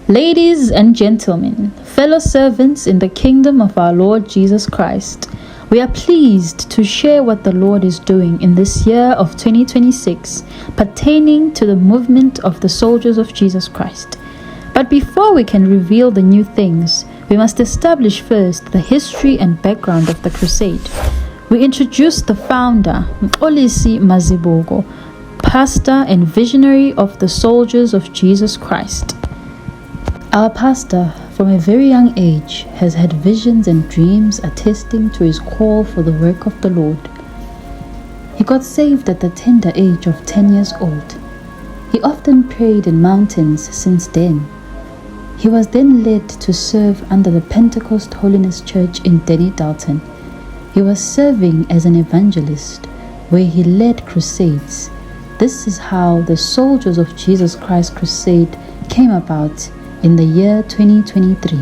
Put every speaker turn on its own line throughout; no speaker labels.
Ladies and gentlemen, fellow servants in the kingdom of our Lord Jesus Christ, we are pleased to share what the Lord is doing in this year of 2026 pertaining to the movement of the soldiers of Jesus Christ. But before we can reveal the new things, we must establish first the history and background of the crusade. We introduce the founder, Mxolisi Mazibuko, pastor and visionary of the soldiers of Jesus Christ. Our pastor, from a very young age, has had visions and dreams attesting to his call for the work of the Lord. He got saved at the tender age of 10 years old. He often prayed in mountains since then. He was then led to serve under the Pentecost Holiness Church in Denny Dalton. He was serving as an evangelist, where he led crusades. This is how the Soldiers of Jesus Christ Crusade came about in the year 2023.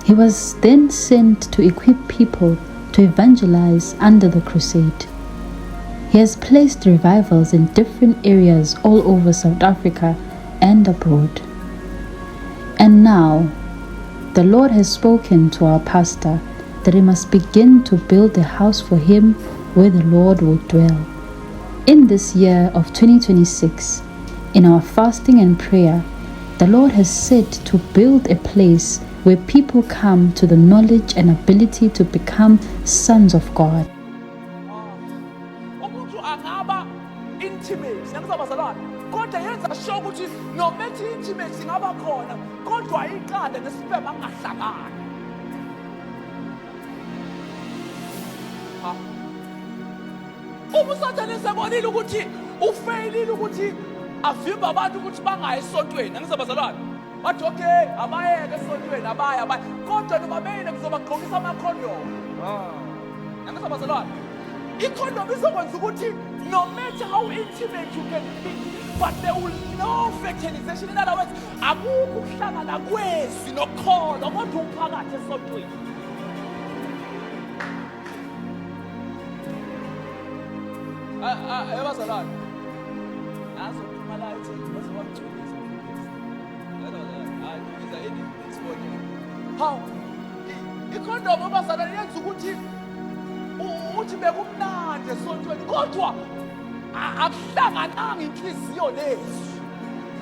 He was then sent to equip people to evangelize under the crusade. He has placed revivals in different areas all over South Africa and abroad. And now, the Lord has spoken to our pastor that he must begin to build a house for him where the Lord will dwell. In this year of 2026, in our fasting and prayer, the Lord has said to build a place where people come to the knowledge and ability to become sons of God.
But okay, abayeke esontweni abaya kodwa nobabene kuzobagqokisa amakhondom. Nangizabazalwane. Ikhondom izokwenza ukuthi no matter how intimate you can be, but there will no fertilization. In other words, akukho ukuhlangana kwezi nokukholwa kodwa uphakathi esontweni. Abazalwane. Nazo imalathi bazobagcina. How? Ikhondom abazalwane yenza ukuthi uthi bekumnandi esontweni kodwa akuhlangananga inhliziyo lezi.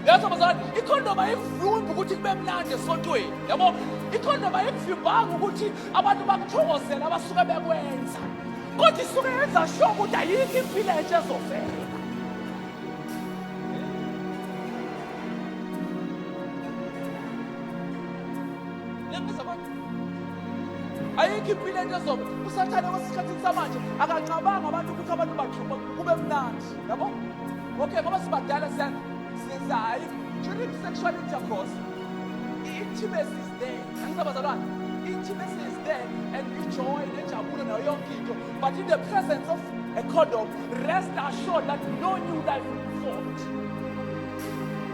Yazi abazalwane, ikhondom ayivimbi ukuthi kube mnandi esontweni. Yabo, ikhondom ayivimbanga ukuthi abantu bakuthokozela abasuke bekwenza. Kodwa isuke yenza sure ukuthi ayikho impilo entsha ezovela. Ayikho impilo entsha ezovela. Usathane kwesikhathini samanje akaqabanga abantu ukuthi abantu bakhe kube mnandi. Yabo? Okay, ngoba sibadala since hayi during sexual intercourse, intimacy is there. Angizabazalwane, intimacy is there and joy nejabule nayo yonke into. But in the presence of a condom, rest assured that no new life will be formed.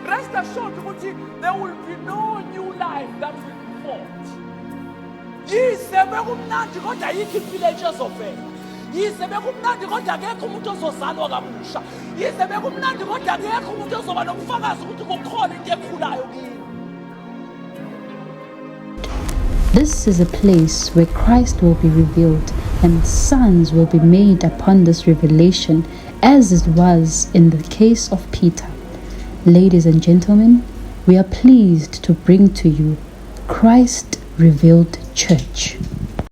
Rest assured ukuthi there will be no new life that will be formed. Yize bekumnandi kodwa ayikho impilo entsha ezovela. Yize bekumnandi kodwa akekho umuntu ozozalwa kabusha. Yize bekumnandi kodwa akekho umuntu ozoba nobufakazi ukuthi kukhona into ekhulayo kimi.
This is a place where Christ will be revealed and sons will be made upon this revelation, as it was in the case of Peter. Ladies and gentlemen, we are pleased to bring to you Christ Revealed Church.